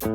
Le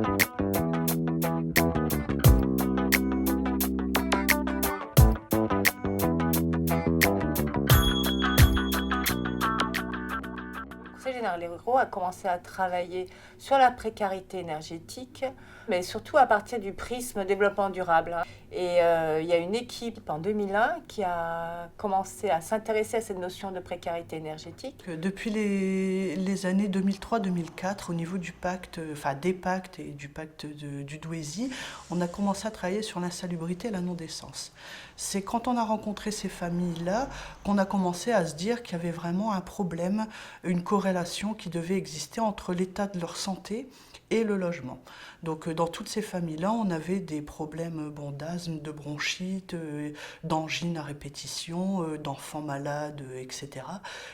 Conseil général des ruraux a commencé à travailler sur la précarité énergétique, mais surtout à partir du prisme développement durable. Et il y a une équipe en 2001 qui a commencé à s'intéresser à cette notion de précarité énergétique. Depuis les années 2003-2004, au niveau du pacte, enfin des pactes et du pacte du Douaisis, on a commencé à travailler sur l'insalubrité et la non-décence. C'est quand on a rencontré ces familles-là qu'on a commencé à se dire qu'il y avait vraiment un problème, une corrélation qui devait exister entre l'état de leur santé et le logement. Donc dans toutes ces familles-là, on avait des problèmes d'asthme, de bronchite, d'angines à répétition, d'enfants malades, etc.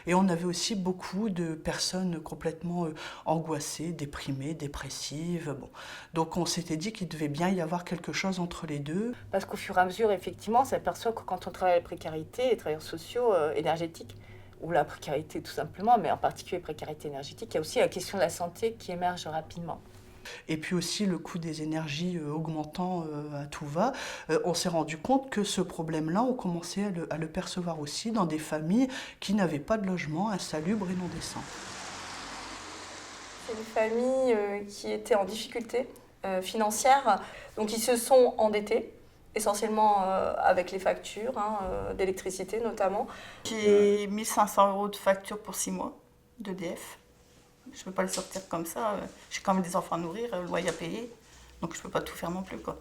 Et on avait aussi beaucoup de personnes complètement angoissées, déprimées, dépressives. Bon. Donc on s'était dit qu'il devait bien y avoir quelque chose entre les deux. Parce qu'au fur et à mesure, effectivement, on s'aperçoit que quand on travaille la précarité, les travailleurs sociaux énergétiques, ou la précarité tout simplement, mais en particulier la précarité énergétique, il y a aussi la question de la santé qui émerge rapidement. Et puis aussi le coût des énergies augmentant à tout va, on s'est rendu compte que ce problème-là, on commençait à le percevoir aussi dans des familles qui n'avaient pas de logement insalubre et non décent. C'est une famille qui était en difficulté financière, donc ils se sont endettés, essentiellement avec les factures d'électricité notamment. J'ai 1 500 € de facture pour 6 mois d'EDF. Je ne peux pas les sortir comme ça. J'ai quand même des enfants à nourrir, le loyer à payer. Donc je ne peux pas tout faire non plus, quoi.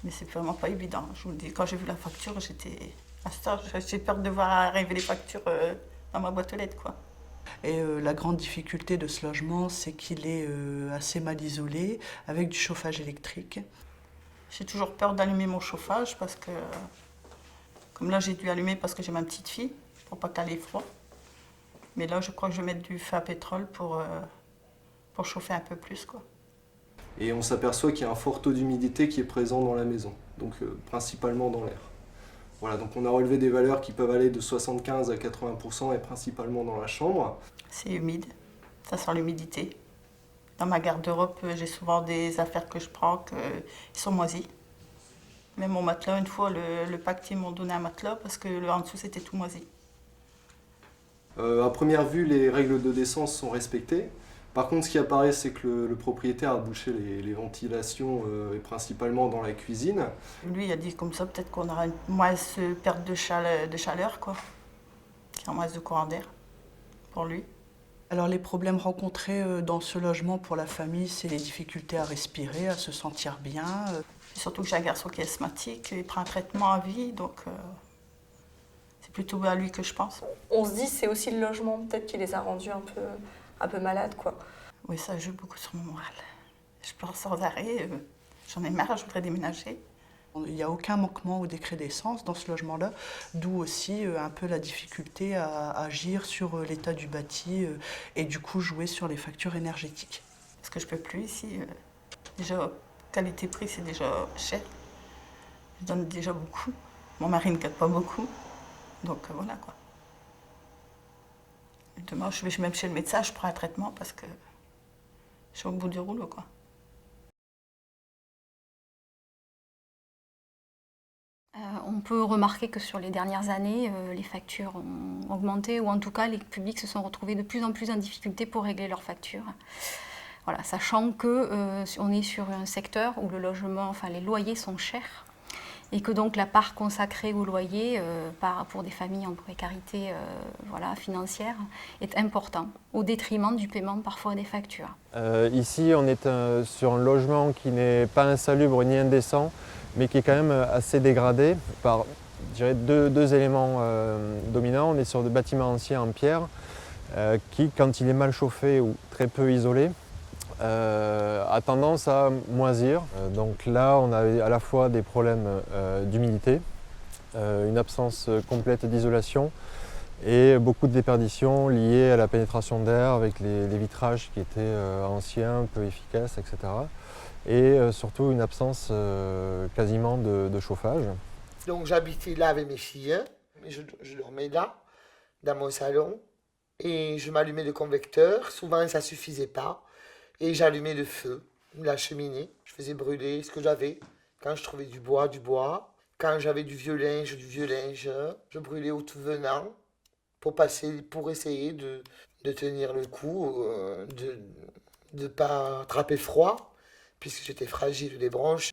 Mais c'est vraiment pas évident. Je vous le dis, quand j'ai vu la facture, j'ai peur de voir arriver les factures dans ma boîte aux lettres, quoi. Et la grande difficulté de ce logement, c'est qu'il est assez mal isolé, avec du chauffage électrique. J'ai toujours peur d'allumer mon chauffage parce que, comme là j'ai dû allumer parce que j'ai ma petite fille, pour pas qu'elle ait froid. Mais là je crois que je vais mettre du feu à pétrole pour chauffer un peu plus, quoi. Et on s'aperçoit qu'il y a un fort taux d'humidité qui est présent dans la maison, donc principalement dans l'air. Voilà, donc on a relevé des valeurs qui peuvent aller de 75 à 80% et principalement dans la chambre. C'est humide, ça sent l'humidité. Dans ma garde-robe, j'ai souvent des affaires que je prends qui sont moisies. Même mon matelas, une fois, le pactier m'ont donné un matelas parce que en dessous c'était tout moisi. À première vue, les règles de décence sont respectées. Par contre, ce qui apparaît, c'est que le propriétaire a bouché les ventilations, et principalement dans la cuisine. Lui, il a dit comme ça, peut-être qu'on aura une moins perte de chaleur, quoi. Qu'il y a moins de courant d'air pour lui. Alors les problèmes rencontrés dans ce logement pour la famille, c'est les difficultés à respirer, à se sentir bien. Surtout que j'ai un garçon qui est asthmatique, il prend un traitement à vie, donc c'est plutôt à lui que je pense. On se dit c'est aussi le logement peut-être qui les a rendus un peu malades, quoi. Oui, ça joue beaucoup sur mon moral. Je pense sans arrêt, j'en ai marre, je voudrais déménager. Il n'y a aucun manquement au décret d'essence dans ce logement-là, d'où aussi un peu la difficulté à agir sur l'état du bâti et du coup jouer sur les factures énergétiques. Parce que je ne peux plus ici. Déjà, qualité-prix, c'est déjà cher. Je donne déjà beaucoup. Mon mari ne gagne pas beaucoup. Donc voilà, quoi. Et demain, je vais même chez le médecin, je prends un traitement parce que je suis au bout du rouleau, quoi. On peut remarquer que sur les dernières années, les factures ont augmenté, ou en tout cas les publics se sont retrouvés de plus en plus en difficulté pour régler leurs factures. Voilà, sachant qu'on est sur un secteur où le logement, enfin les loyers sont chers, et que donc la part consacrée au loyer pour des familles en précarité financière est importante, au détriment du paiement parfois des factures. Ici, on est sur un logement qui n'est pas insalubre ni indécent, mais qui est quand même assez dégradé par, je dirais, deux éléments dominants. On est sur des bâtiments anciens en pierre qui, quand il est mal chauffé ou très peu isolé, a tendance à moisir. Donc là, on a à la fois des problèmes d'humidité, une absence complète d'isolation et beaucoup de déperditions liées à la pénétration d'air avec les vitrages qui étaient anciens, peu efficaces, etc. Et surtout une absence quasiment de chauffage. Donc j'habitais là avec mes filles, je dormais là, dans mon salon, et je m'allumais le convecteur, souvent ça ne suffisait pas, et j'allumais le feu. la cheminée. Je faisais brûler ce que j'avais. Quand je trouvais du bois. Quand j'avais du vieux linge. Je brûlais au tout venant pour essayer de tenir le coup, de ne pas attraper froid, puisque j'étais fragile des bronches.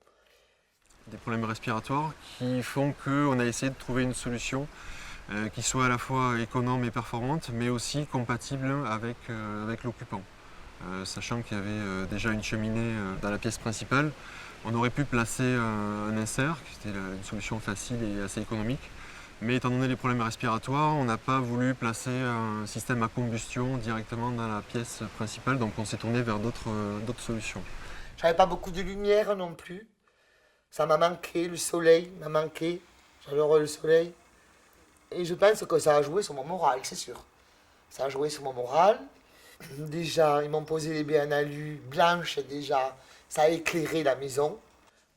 Des problèmes respiratoires qui font qu'on a essayé de trouver une solution qui soit à la fois économe et performante, mais aussi compatible avec l'occupant. Sachant qu'il y avait déjà une cheminée dans la pièce principale, on aurait pu placer un insert, qui était une solution facile et assez économique. Mais étant donné les problèmes respiratoires, on n'a pas voulu placer un système à combustion directement dans la pièce principale, donc on s'est tourné vers d'autres solutions. J'avais pas beaucoup de lumière non plus. Ça m'a manqué, le soleil m'a manqué. J'adore le soleil. Et je pense que ça a joué sur mon moral, c'est sûr. Ça a joué sur mon moral. Déjà, ils m'ont posé les baies en alu blanches, déjà. Ça a éclairé la maison.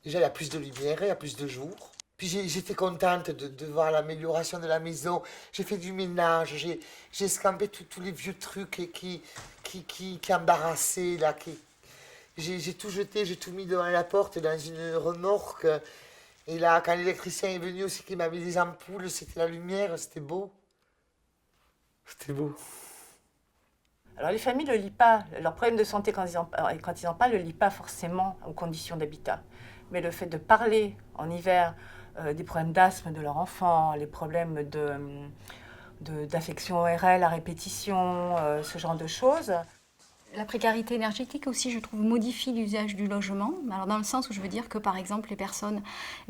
Déjà, il y a plus de lumière, il y a plus de jour. Puis j'étais contente de voir l'amélioration de la maison. J'ai fait du ménage, j'ai escampé tous les vieux trucs qui embarrassaient, là. J'ai tout jeté, j'ai tout mis devant la porte dans une remorque. Et là, quand l'électricien est venu aussi, qui m'a mis des ampoules, c'était la lumière, c'était beau. C'était beau. Alors les familles ne lient pas, leurs problèmes de santé quand ils en parlent, ne lient pas forcément aux conditions d'habitat. Mais le fait de parler en hiver des problèmes d'asthme de leur enfant, les problèmes d'affection ORL à répétition, ce genre de choses. La précarité énergétique aussi, je trouve, modifie l'usage du logement. Alors dans le sens où je veux dire que, par exemple, les personnes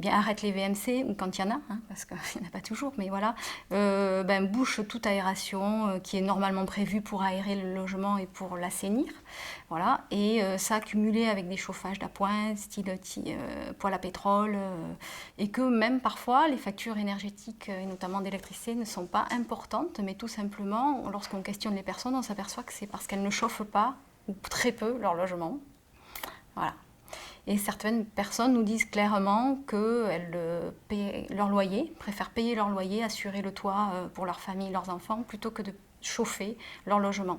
arrêtent les VMC, ou quand il y en a, parce qu'il n'y en a pas toujours, mais voilà, bouchent toute aération qui est normalement prévue pour aérer le logement et pour l'assainir. Voilà. Et ça cumulé avec des chauffages d'appoint, style poêle à pétrole, et que même parfois les factures énergétiques, et notamment d'électricité, ne sont pas importantes, mais tout simplement, lorsqu'on questionne les personnes, on s'aperçoit que c'est parce qu'elles ne chauffent pas ou très peu leur logement. Voilà. Et certaines personnes nous disent clairement qu'elles paient leur loyer, préfèrent payer leur loyer, assurer le toit pour leur famille, leurs enfants, plutôt que de chauffer leur logement.